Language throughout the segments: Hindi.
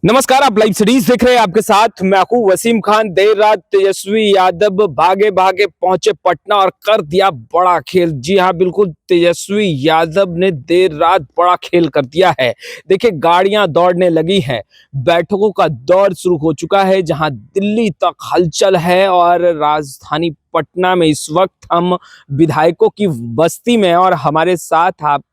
नमस्कार, आप लाइव सीरीज देख रहे हैं। आपके साथ मैं हूं वसीम खान। देर रात तेजस्वी यादव भागे भागे पहुंचे पटना और कर दिया बड़ा खेल। जी हां, बिल्कुल तेजस्वी यादव ने देर रात बड़ा खेल कर दिया है। देखिए, गाड़ियां दौड़ने लगी हैं, बैठकों का दौर शुरू हो चुका है, जहां दिल्ली तक हलचल है। और राजधानी पटना में इस वक्त हम विधायकों की बस्ती में, और हमारे साथ आपको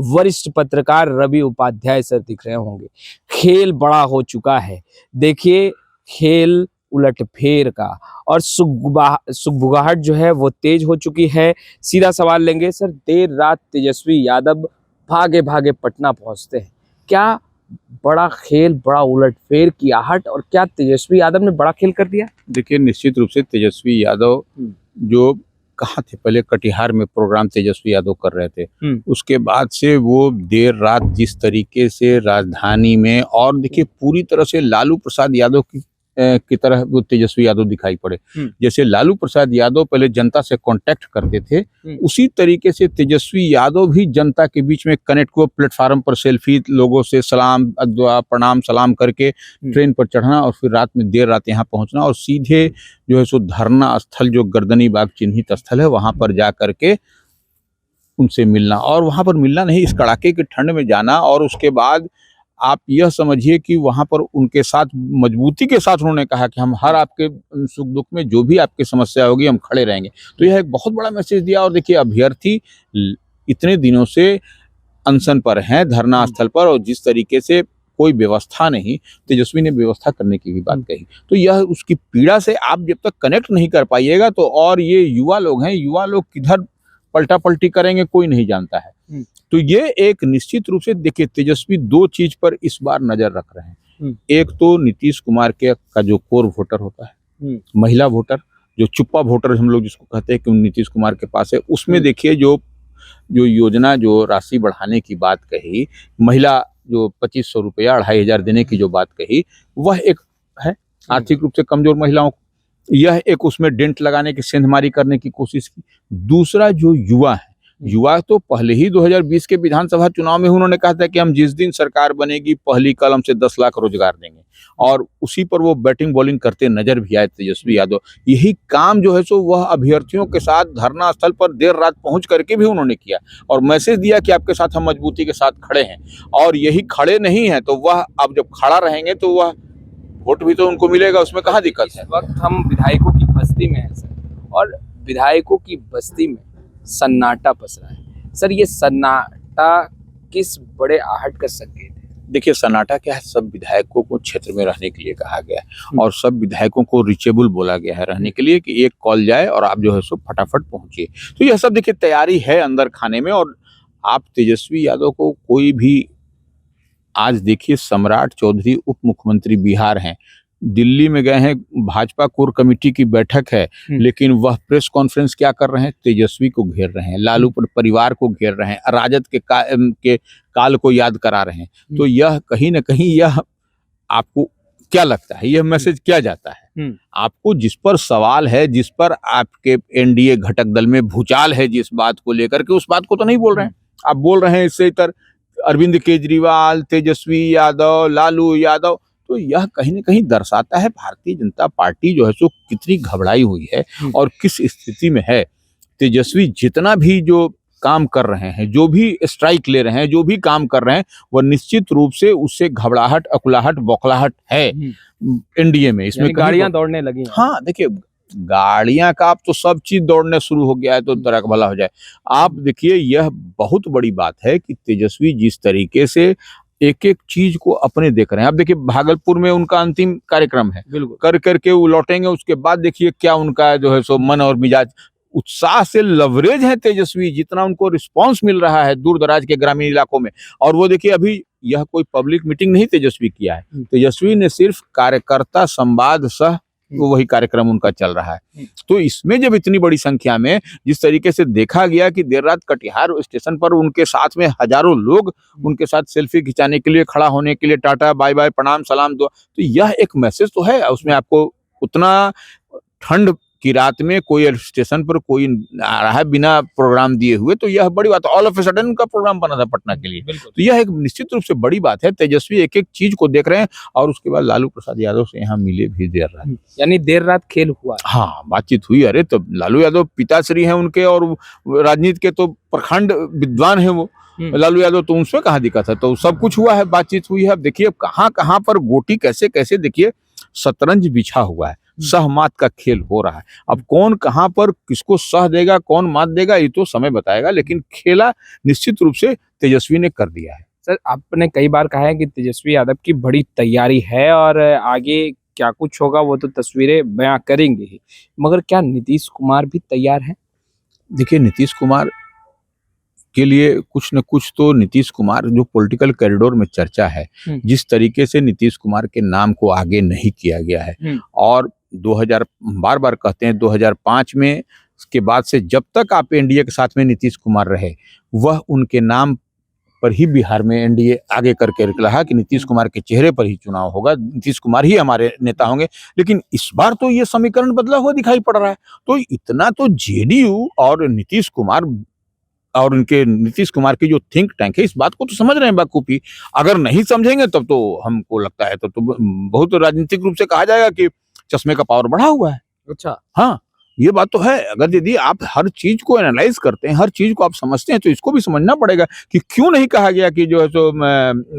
वरिष्ठ पत्रकार रवि उपाध्याय सर दिख रहे होंगे। खेल बड़ा हो चुका है। देखिए, खेल उलटफेर का, और सुगबुगाहट जो है वो तेज हो चुकी है। सीधा सवाल लेंगे सर, देर रात तेजस्वी यादव भागे भागे पटना पहुंचते हैं, क्या बड़ा खेल, बड़ा उलटफेर की आहट, और क्या तेजस्वी यादव ने बड़ा खेल कर दिया? देखिए, निश्चित रूप से तेजस्वी यादव जो कहाँ थे, पहले कटिहार में प्रोग्राम तेजस्वी यादव कर रहे थे, उसके बाद से वो देर रात जिस तरीके से राजधानी में, और देखिए पूरी तरह से लालू प्रसाद यादव की तरह वो तेजस्वी यादव दिखाई पड़े। जैसे लालू प्रसाद यादव पहले जनता से कांटेक्ट करते थे, उसी तरीके से तेजस्वी यादव भी जनता के बीच में कनेक्ट को, प्लेटफार्म पर सेल्फी, लोगों से सलाम, दुआ, प्रणाम, सलाम करके ट्रेन पर चढ़ना, और फिर रात में देर रात यहाँ पहुँचना, और सीधे जो है सो धरना स्थल, जो गर्दनी बाग चिन्हित स्थल है, वहाँ पर जा करके उनसे मिलना। और वहाँ पर मिलना नहीं, इस कड़ाके की ठंड में जाना, और उसके बाद आप यह समझिए कि वहाँ पर उनके साथ मजबूती के साथ उन्होंने कहा कि हम हर आपके सुख दुख में, जो भी आपकी समस्या होगी, हम खड़े रहेंगे। तो यह एक बहुत बड़ा मैसेज दिया। और देखिए, अभ्यर्थी इतने दिनों से अनशन पर हैं, धरना स्थल पर, और जिस तरीके से कोई व्यवस्था नहीं, तेजस्वी ने व्यवस्था करने की भी बात कही। तो यह उसकी पीड़ा से आप जब तक कनेक्ट नहीं कर पाइएगा, तो, और ये युवा लोग हैं, युवा लोग किधर पलटा पलटी करेंगे कोई नहीं जानता है। तो ये एक निश्चित रूप से, देखिए, तेजस्वी दो चीज पर इस बार नजर रख रहे हैं। एक तो नीतीश कुमार का जो कोर वोटर होता है, महिला वोटर, जो चुप्पा वोटर हम लोग जिसको कहते हैं कि नीतीश कुमार के पास है, उसमें देखिए जो योजना, जो राशि बढ़ाने की बात कही, महिला जो 2500 रुपया 2500 देने की जो बात कही, वह एक है आर्थिक रूप से कमजोर महिलाओं को, यह एक उसमें डेंट लगाने की, सेंधमारी करने की कोशिश की। दूसरा जो युवा है, युवा तो पहले ही 2020 के विधानसभा चुनाव में उन्होंने कहा था कि हम जिस दिन सरकार बनेगी पहली कलम से 10 लाख रोजगार देंगे, और उसी पर वो बैटिंग बॉलिंग करते नजर भी आए तेजस्वी यादव। यही काम जो है सो वह अभ्यर्थियों के साथ धरना स्थल पर देर रात पहुंच करके भी उन्होंने किया, और मैसेज दिया कि आपके साथ हम मजबूती के साथ खड़े हैं। और यही खड़े नहीं है तो वह अब जब खड़ा रहेंगे तो वह वोट भी तो उनको मिलेगा, उसमें कहाँ दिक्कत है। इस वक्त हम विधायकों की बस्ती में हैं सर, और विधायकों की बस्ती में सन्नाटा पसरा है। सर, ये सन्नाटा किस बड़े आहट का संकेत है? देखिए, सन्नाटा क्या है, सब विधायकों को क्षेत्र में रहने के लिए कहा गया है, और सब विधायकों को रीचेबल बोला गया है रहने के लिए, कि एक कॉल जाए और आप जो है सो फटाफट पहुंचिए। तो यह सब देखिए तैयारी है अंदर खाने में। और आप तेजस्वी यादव को कोई भी, आज देखिए, सम्राट चौधरी उप मुख्यमंत्री बिहार हैं, दिल्ली में गए हैं, भाजपा कोर कमेटी की बैठक है, लेकिन वह प्रेस कॉन्फ्रेंस क्या कर रहे हैं, तेजस्वी को घेर रहे हैं, लालू परिवार को घेर रहे हैं, राजद के काल को याद करा रहे हैं। तो यह कहीं ना कहीं, यह आपको क्या लगता है, यह मैसेज क्या जाता है? आपको जिस पर सवाल है, जिस पर आपके एनडीए घटक दल में भूचाल है, जिस बात को लेकर के, उस बात को तो नहीं बोल रहे हैं। आप बोल रहे हैं इससे इतर अरविंद केजरीवाल, तेजस्वी यादव, लालू यादव। तो यह कहीं ना कहीं दर्शाता है भारतीय जनता पार्टी जो है सो कितनी घबराई हुई है और किस स्थिति में है। तेजस्वी जितना भी जो काम कर रहे हैं, जो भी स्ट्राइक ले रहे हैं, जो भी काम कर रहे हैं, वह निश्चित रूप से उससे घबराहट, अकुलाहट, बौखलाहट है एनडीए में। इसमें गाड़ियां दौड़ने लगी। हाँ, देखिए, गाड़ियां का अब तो सब चीज दौड़ने शुरू हो गया है, तो तरह का भला हो जाए। आप देखिए, यह बहुत बड़ी बात है कि तेजस्वी जिस तरीके से एक एक चीज को अपने देख रहे हैं। अब देखिए, भागलपुर में उनका अंतिम कार्यक्रम है, कर करके वो लौटेंगे, उसके बाद देखिए क्या उनका जो है सो मन और मिजाज, उत्साह से लवरेज है तेजस्वी, जितना उनको रिस्पांस मिल रहा है दूर दराज के ग्रामीण इलाकों में। और वो देखिए, अभी यह कोई पब्लिक मीटिंग नहीं तेजस्वी किया है, तेजस्वी ने सिर्फ कार्यकर्ता संवाद सह, वो वही कार्यक्रम उनका चल रहा है। तो इसमें जब इतनी बड़ी संख्या में, जिस तरीके से देखा गया कि देर रात कटिहार स्टेशन पर उनके साथ में हजारों लोग उनके साथ सेल्फी खिंचाने के लिए, खड़ा होने के लिए, टाटा बाय बाय, प्रणाम, सलाम दो, तो यह एक मैसेज तो है। उसमें आपको उतना ठंड कि रात में कोई स्टेशन पर कोई आ रहा है बिना प्रोग्राम दिए हुए, तो यह बड़ी बात। ऑल ऑफ ए सडन उनका प्रोग्राम बना था पटना के लिए, तो यह एक निश्चित रूप से बड़ी बात है। तेजस्वी एक एक चीज को देख रहे हैं और उसके बाद लालू प्रसाद यादव से यहाँ मिले भी देर रात, यानी देर रात खेल हुआ। हाँ, बातचीत हुई। अरे तो लालू यादव पिताश्री हैं उनके, और राजनीति के तो प्रखंड विद्वान है वो लालू यादव, तो उसमें कहाँ दिक्कत है। तो सब कुछ हुआ है, बातचीत हुई है। अब देखिए कहाँ कहाँ पर गोटी कैसे कैसे, देखिए शतरंज बिछा हुआ है, सहमात का खेल हो रहा है। अब कौन कहाँ पर किसको सह देगा, कौन मात देगा, ये तो समय बताएगा, लेकिन खेला निश्चित रूप से तेजस्वी ने कर दिया है। सर, आपने कई बार कहा है कि तेजस्वी यादव की बड़ी तैयारी है और आगे क्या कुछ होगा वो तो तस्वीरें बयां करेंगे ही, मगर क्या नीतीश कुमार भी तैयार है? देखिए नीतीश कुमार के लिए कुछ न कुछ तो, नीतीश कुमार जो पॉलिटिकल कॉरिडोर में चर्चा है, जिस तरीके से नीतीश कुमार के नाम को आगे नहीं किया गया है, और 2000 बार बार कहते हैं 2005 में के बाद से जब तक आप एनडीए के साथ में नीतीश कुमार रहे, वह उनके नाम पर ही बिहार में एनडीए आगे करके रहा कि नीतीश कुमार के चेहरे पर ही चुनाव होगा, नीतीश कुमार ही हमारे नेता होंगे। लेकिन इस बार तो ये समीकरण बदला हुआ दिखाई पड़ रहा है। तो इतना तो जेडीयू और नीतीश कुमार और उनके नीतीश कुमार की जो थिंक टैंक है, इस बात को तो समझ रहे हैं बाखूबी। अगर नहीं समझेंगे तब तो हमको लगता है तो बहुत राजनीतिक रूप से कहा जाएगा कि चश्मे का पावर बढ़ा हुआ है। अच्छा, हाँ, ये बात तो है। अगर यदि आप हर चीज को एनालाइज करते हैं, हर चीज को आप समझते हैं, तो इसको भी समझना पड़ेगा कि क्यों नहीं कहा गया कि जो है सो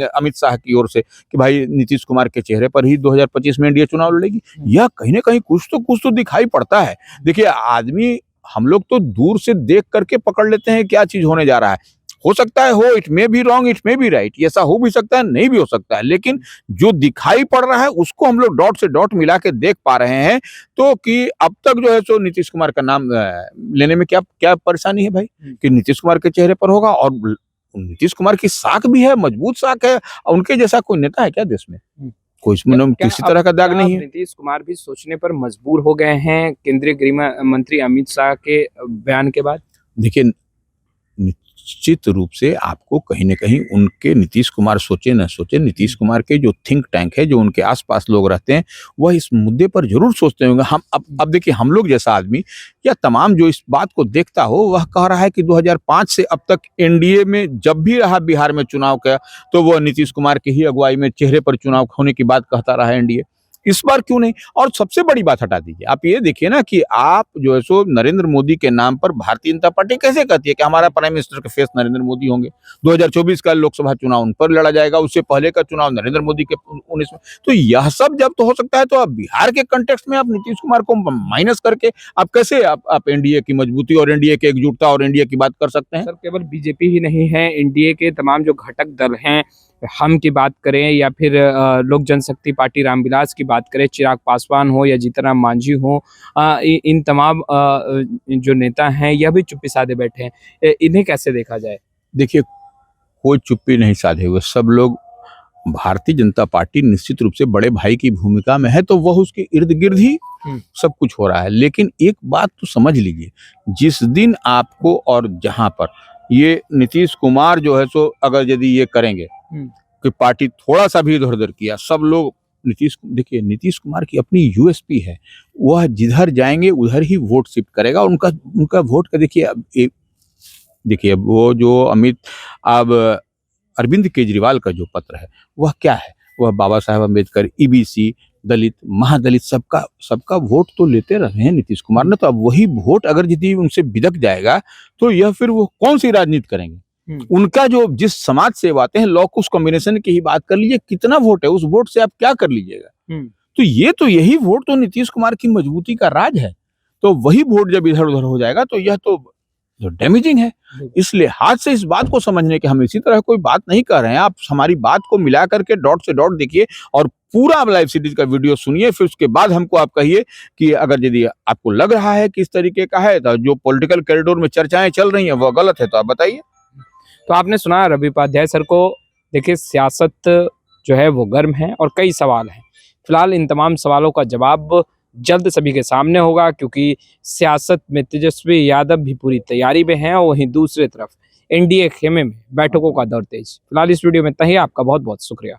अमित शाह की ओर से कि भाई नीतीश कुमार के चेहरे पर ही 2025 में एनडीए चुनाव लड़ेगी। यह कहीं ना कहीं कुछ तो दिखाई पड़ता है। देखिए आदमी, हम लोग तो दूर से देख करके पकड़ लेते हैं क्या चीज होने जा रहा है। हो सकता है हो, it may be wrong, it may be right, ऐसा हो भी सकता है, नहीं भी हो सकता है, लेकिन जो दिखाई पड़ रहा है उसको हम लोग डॉट से डॉट मिला के देख पा रहे हैं। तो कि अब तक जो है सो नीतीश कुमार का नाम लेने में क्या क्या परेशानी है भाई, कि नीतीश कुमार के चेहरे पर होगा। और नीतीश कुमार की साख भी है, मजबूत साख है। उनके जैसा कोई नेता है क्या देश में? कोई इसमें किसी तरह का दाग नहीं है। नीतीश कुमार भी सोचने पर मजबूर हो गए हैं केंद्रीय गृह मंत्री अमित शाह के बयान के बाद? देखिए निश्चित रूप से आपको कहीं न कहीं उनके, नीतीश कुमार सोचे न सोचे, नीतीश कुमार के जो थिंक टैंक है, जो उनके आसपास लोग रहते हैं, वह इस मुद्दे पर जरूर सोचते होंगे। हम अब देखिए, हम लोग जैसा आदमी या तमाम जो इस बात को देखता हो, वह कह रहा है कि 2005 से अब तक एनडीए में जब भी रहा बिहार में चुनाव का, तो वह नीतीश कुमार की ही अगुवाई में चेहरे पर चुनाव होने की बात कहता रहा एनडीए। इस बार क्यों नहीं? और सबसे बड़ी बात हटा दीजिए, आप ये देखिए ना कि आप जो है सो नरेंद्र मोदी के नाम पर भारतीय जनता पार्टी कैसे कहती है कि हमारा प्राइम मिनिस्टर के फेस नरेंद्र मोदी होंगे। 2024 का लोकसभा चुनाव उन पर लड़ा जाएगा, उससे पहले का चुनाव नरेंद्र मोदी के 19 में। तो यह सब जब तो हो सकता है, तो आप बिहार के कंटेक्स्ट में आप नीतीश कुमार को माइनस करके आप कैसे आप एनडीए की मजबूती और एनडीए की एकजुटता और एनडीए की बात कर सकते हैं? सर, केवल बीजेपी ही नहीं है, एनडीए के तमाम जो घटक दल हैं, हम की बात करें या फिर लोक जनशक्ति पार्टी रामविलास की बात करें, चिराग पासवान हो या जीतनराम मांझी हो, इन तमाम जो नेता हैं यह भी चुप्पी साधे बैठे हैं। इन्हें कैसे देखा जाए? देखिए कोई चुप्पी नहीं साधे हुए, सब लोग, भारतीय जनता पार्टी निश्चित रूप से बड़े भाई की भूमिका में है, तो वह उसके इर्द गिर्द ही सब कुछ हो रहा है। लेकिन एक बात तो समझ लीजिए, जिस दिन आपको और जहां पर ये नीतीश कुमार जो है सो अगर यदि ये करेंगे कि पार्टी थोड़ा सा भी इधर उधर किया, सब लोग देखिए नीतीश कुमार की अपनी यूएसपी है, वह जिधर जाएंगे उधर ही वोट शिफ्ट करेगा। उनका वोट का देखिए वो जो अब अरविंद केजरीवाल का जो पत्र है, वह क्या है? वह बाबा साहेब अम्बेडकर, ईबीसी, दलित, महादलित, सबका वोट तो लेते रहे हैं नीतीश कुमार ने। तो अब वही वोट अगर यदि उनसे बिदक जाएगा, तो यह फिर वो कौन सी राजनीति करेंगे? उनका जो जिस समाज से आते हैं, लॉ कुछ कॉम्बिनेशन की ही बात कर लीजिए, कितना वोट है, उस वोट से आप क्या कर लीजिएगा? तो यही वोट तो नीतीश कुमार की मजबूती का राज है। तो वही वोट जब इधर उधर हो जाएगा, तो यह तो डैमेजिंग है। इसलिए हाथ से इस बात को समझने के, हम इसी तरह कोई बात नहीं कर रहे हैं, आप हमारी बात को मिला करके डॉट से डॉट देखिए और पूरा लाइव सीरीज का वीडियो सुनिए, फिर उसके बाद हमको आप कहिए कि अगर यदि आपको लग रहा है कि इस तरीके का है, तो जो पॉलिटिकल कॉरिडोर में चर्चाएं चल रही हैं वह गलत है, तो आप बताइए। तो आपने सुना रवि उपाध्याय सर को। देखिए, सियासत जो है वो गर्म है और कई सवाल हैं। फिलहाल इन तमाम सवालों का जवाब जल्द सभी के सामने होगा, क्योंकि सियासत में तेजस्वी यादव भी पूरी तैयारी में हैं और वहीं दूसरी तरफ एनडीए खेमे में बैठकों का दौर तेज। फिलहाल इस वीडियो में इतना ही। आपका बहुत बहुत शुक्रिया।